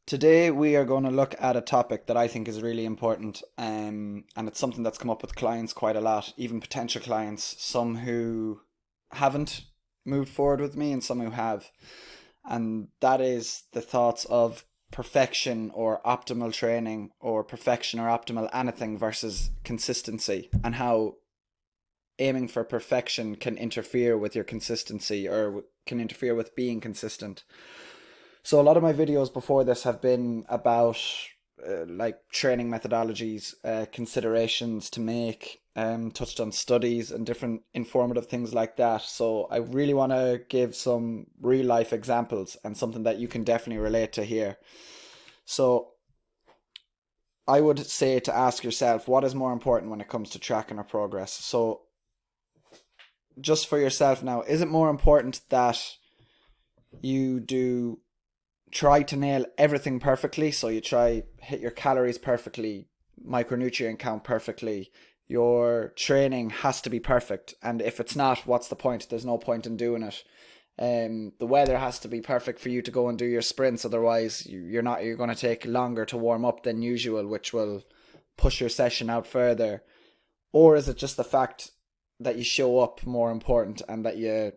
Today we are going to look at a topic that I think is really important, and it's something that's come up with clients quite a lot, even potential clients, some who haven't moved forward with me and some who have, and that is the thoughts of perfection or optimal training or perfection or optimal anything versus consistency, and how aiming for perfection can interfere with your consistency or can interfere with being consistent. So a lot of my videos before this have been about like training methodologies, considerations to make, touched on studies and different informative things like that. So I really want to give some real life examples and something that you can definitely relate to here. So I would say to ask yourself, what is more important when it comes to tracking our progress? So just for yourself now, is it more important that you do try to nail everything perfectly? So you try hit your calories perfectly, micronutrient count perfectly. Your training has to be perfect, and if it's not, what's the point? There's no point in doing it. The weather has to be perfect for you to go and do your sprints. Otherwise, you're going to take longer to warm up than usual, which will push your session out further. Or is it just the fact that you show up more important and that you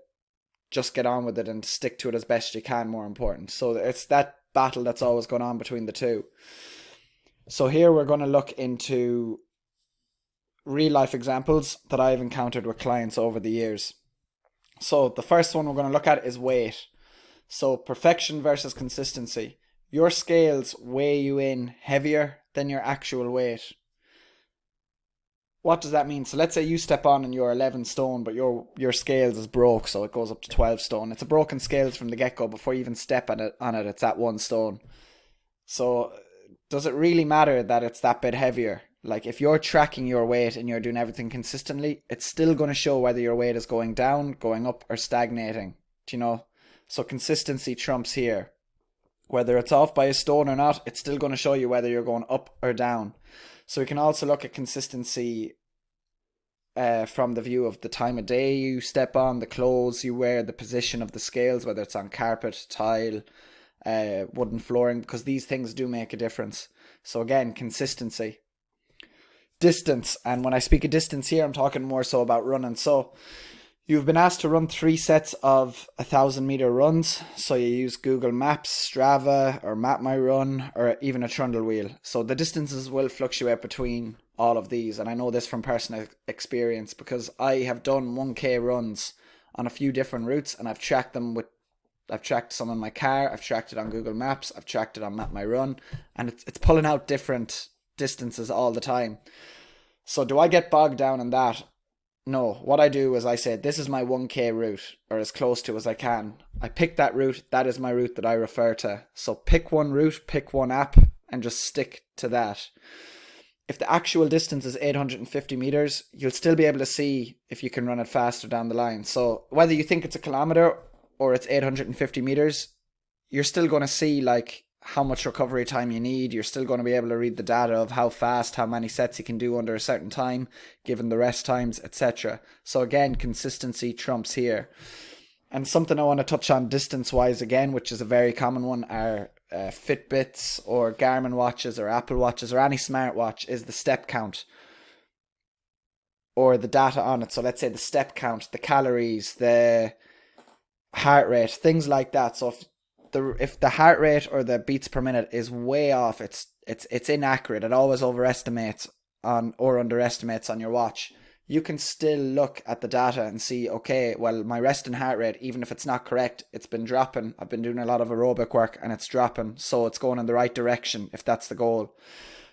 just get on with it and stick to it as best you can more important? So it's that battle that's always going on between the two. So here we're going to look into real life examples that I've encountered with clients over the years. So the first one we're going to look at is weight. So perfection versus consistency. Your scales weigh you in heavier than your actual weight. What does that mean? So let's say you step on and you're 11 stone, but your scales is broke, so it goes up to 12 stone. It's a broken scales from the get-go. Before you even step on it, it's at 1 stone. So does it really matter that it's that bit heavier? Like, if you're tracking your weight and you're doing everything consistently, it's still going to show whether your weight is going down, going up, or stagnating. Do you know? So consistency trumps here. Whether it's off by a stone or not, it's still going to show you whether you're going up or down. So we can also look at consistency from the view of the time of day you step on, the clothes you wear, the position of the scales, whether it's on carpet, tile, wooden flooring, because these things do make a difference. So again, consistency. Distance, and when I speak of distance here, I'm talking more so about running. So you've been asked to run 3 sets of 1,000-meter runs. So you use Google Maps, Strava, or Map My Run, or even a trundle wheel. So the distances will fluctuate between all of these, and I know this from personal experience because I have done 1K runs on a few different routes, and I've tracked some in my car, I've tracked it on Google Maps, I've tracked it on Map My Run, and it's pulling out different distances all the time. So do I get bogged down in that? No. What I do is I say, this is my 1K route, or as close to as I can. I pick that route. That is my route that I refer to. So pick one route, pick one app, and just stick to that. If the actual distance is 850 meters, you'll still be able to see if you can run it faster down the line. So whether you think it's a kilometer or it's 850 meters, you're still going to see like how much recovery time you need. You're still going to be able to read the data of how fast, how many sets you can do under a certain time, given the rest times, etc. So again, consistency trumps here. And something I want to touch on distance-wise again, which is a very common one, are Fitbits or Garmin watches or Apple watches or any smartwatch, is the step count or the data on it. So let's say the step count, the calories, the heart rate, things like that. So if the heart rate or the beats per minute is way off, it's inaccurate. It always overestimates on or underestimates on your watch. You can still look at the data and see, okay, well, my resting heart rate, even if it's not correct, it's been dropping. I've been doing a lot of aerobic work and it's dropping. So it's going in the right direction if that's the goal.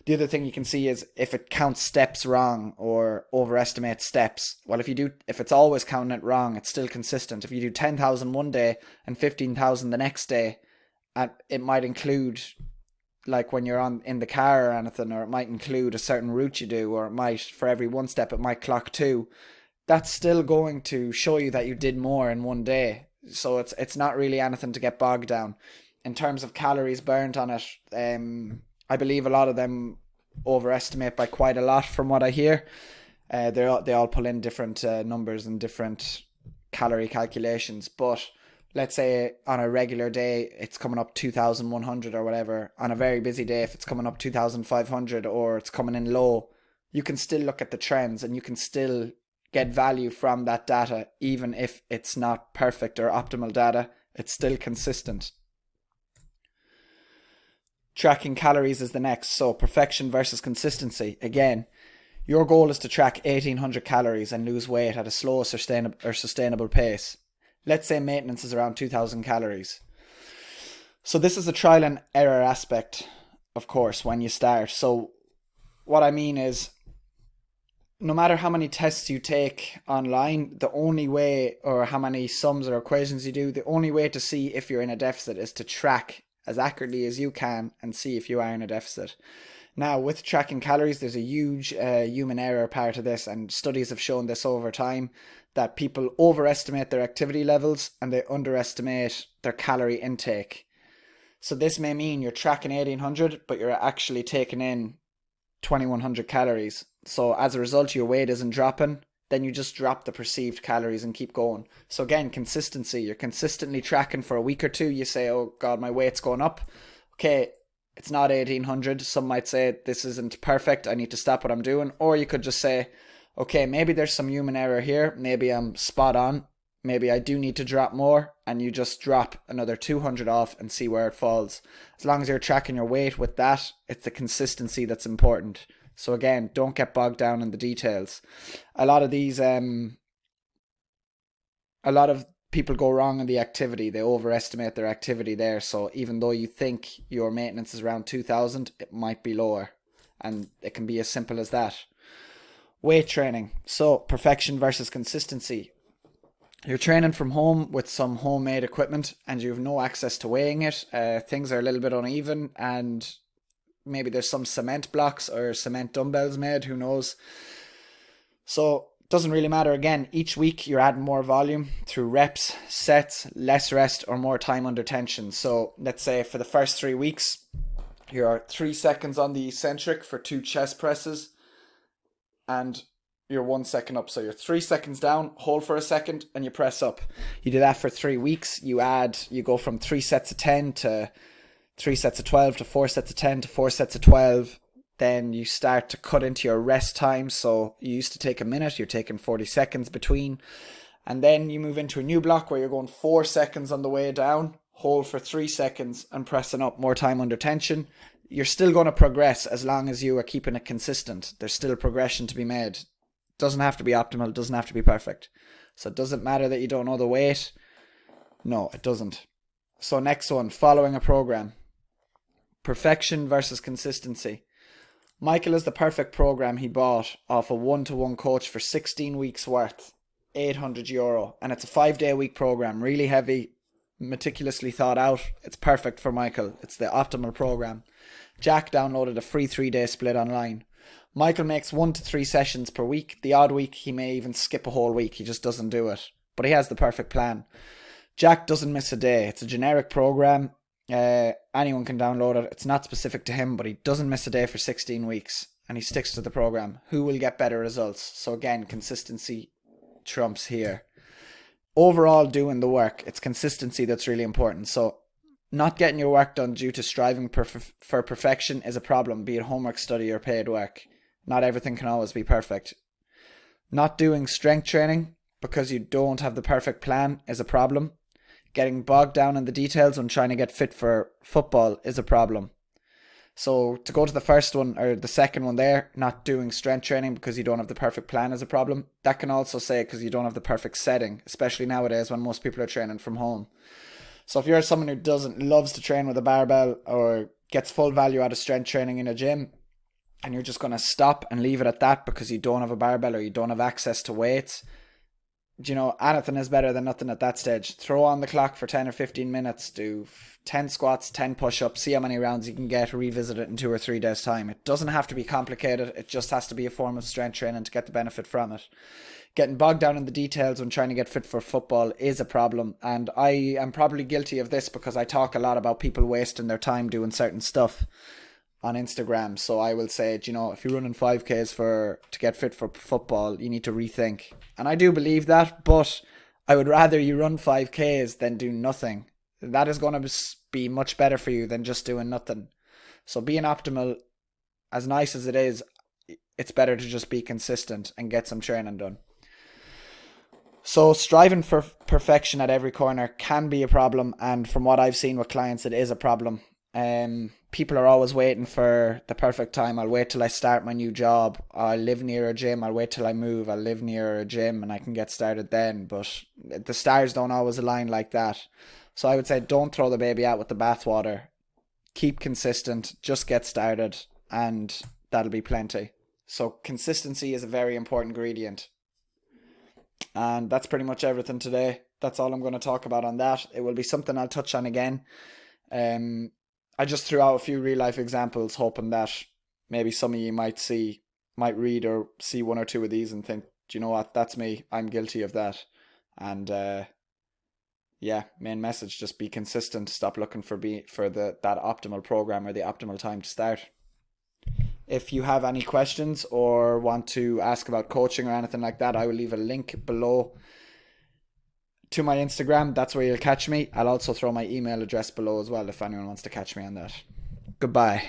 The other thing you can see is if it counts steps wrong or overestimates steps. Well, if it's always counting it wrong, it's still consistent. If you do 10,000 one day and 15,000 the next day, and it might include like when you're in the car or anything, or it might include a certain route you do, or it might, for every one step, it might clock 2. That's still going to show you that you did more in one day. So it's not really anything to get bogged down. In terms of calories burnt on it, I believe a lot of them overestimate by quite a lot from what I hear. They all pull in different numbers and different calorie calculations, but let's say on a regular day it's coming up 2,100 or whatever. On a very busy day, if it's coming up 2,500 or it's coming in low, you can still look at the trends and you can still get value from that data, even if it's not perfect or optimal data. It's still consistent. Tracking calories is the next. So perfection versus consistency. Again, your goal is to track 1,800 calories and lose weight at a slow sustainable pace. Let's say maintenance is around 2,000 calories. So this is a trial and error aspect, of course, when you start. So what I mean is, no matter how many tests you take online, the only way, or how many sums or equations you do, the only way to see if you're in a deficit is to track as accurately as you can and see if you are in a deficit. Now, with tracking calories, there's a huge human error part of this, and studies have shown this over time, that people overestimate their activity levels and they underestimate their calorie intake. So this may mean you're tracking 1,800, but you're actually taking in 2,100 calories. So as a result, your weight isn't dropping. Then you just drop the perceived calories and keep going. So again, consistency. You're consistently tracking for a week or two. You say, oh God, my weight's going up. Okay, it's not 1,800. Some might say this isn't perfect. I need to stop what I'm doing. Or you could just say, okay, maybe there's some human error here. Maybe I'm spot on. Maybe I do need to drop more, and you just drop another 200 off and see where it falls. As long as you're tracking your weight with that, it's the consistency that's important. So again, don't get bogged down in the details. A lot of people go wrong in the activity. They overestimate their activity there. So even though you think your maintenance is around 2,000, it might be lower. And it can be as simple as that. Weight training. So perfection versus consistency. You're training from home with some homemade equipment and you have no access to weighing it. Things are a little bit uneven and maybe there's some cement blocks or cement dumbbells made, who knows. So it doesn't really matter. Again, each week you're adding more volume through reps, sets, less rest, or more time under tension. So let's say for the first 3 weeks, you're 3 seconds on the eccentric for 2 chest presses and you're 1 second up. So you're 3 seconds down, hold for a second, and you press up. You do that for 3 weeks. You go from 3 sets of 10 to 3 sets of 12 to 4 sets of 10 to 4 sets of 12. Then you start to cut into your rest time. So you used to take a minute, you're taking 40 seconds between. And then you move into a new block where you're going 4 seconds on the way down, hold for 3 seconds and pressing up, more time under tension. You're still going to progress as long as you are keeping it consistent. There's still progression to be made. Doesn't have to be optimal, doesn't have to be perfect. So it doesn't matter that you don't know the weight. No, it doesn't. So next one, following a program. Perfection versus consistency. Michael is the perfect program he bought off a one-to-one coach for 16 weeks worth, €800. And it's a 5-day-a-week program, really heavy, meticulously thought out. It's perfect for Michael. It's the optimal program. Jack downloaded a free 3-day split online. Michael makes 1 to 3 sessions per week. The odd week, he may even skip a whole week. He just doesn't do it. But he has the perfect plan. Jack doesn't miss a day. It's a generic program. Anyone can download it. It's not specific to him, but he doesn't miss a day for 16 weeks. And he sticks to the program. Who will get better results? So again, consistency trumps here. Overall, doing the work. It's consistency that's really important. So not getting your work done due to striving for perfection is a problem, be it homework, study, or paid work. Not everything can always be perfect. Not doing strength training because you don't have the perfect plan is a problem. Getting bogged down in the details when trying to get fit for football is a problem. So to go to the first one, or the second one there, not doing strength training because you don't have the perfect plan is a problem. That can also say because you don't have the perfect setting, especially nowadays when most people are training from home. So if you're someone who loves to train with a barbell or gets full value out of strength training in a gym, and you're just going to stop and leave it at that because you don't have a barbell or you don't have access to weights, anything is better than nothing at that stage. Throw on the clock for 10 or 15 minutes, do 10 squats, 10 push-ups, see how many rounds you can get, revisit it in 2 or 3 days' time. It doesn't have to be complicated. It just has to be a form of strength training to get the benefit from it. Getting bogged down in the details when trying to get fit for football is a problem. And I am probably guilty of this because I talk a lot about people wasting their time doing certain stuff on Instagram. So I will say, if you're running 5Ks to get fit for football, you need to rethink. And I do believe that, but I would rather you run 5Ks than do nothing. That is going to be much better for you than just doing nothing. So being optimal, as nice as it is, it's better to just be consistent and get some training done. So striving for perfection at every corner can be a problem, and from what I've seen with clients, it is a problem. People are always waiting for the perfect time. I'll wait till I start my new job. I'll live near a gym. I'll wait till I move. I'll live near a gym and I can get started then. But the stars don't always align like that. So I would say don't throw the baby out with the bathwater. Keep consistent. Just get started, and that'll be plenty. So consistency is a very important ingredient. And that's pretty much everything today. That's all I'm going to talk about on that. It will be something I'll touch on again. I just threw out a few real life examples, hoping that maybe some of you might read or see one or two of these and think, do you know what? That's me. I'm guilty of that. And yeah, main message: just be consistent. Stop looking for that optimal program or the optimal time to start. If you have any questions or want to ask about coaching or anything like that, I will leave a link below to my Instagram. That's where you'll catch me. I'll also throw my email address below as well if anyone wants to catch me on that. Goodbye.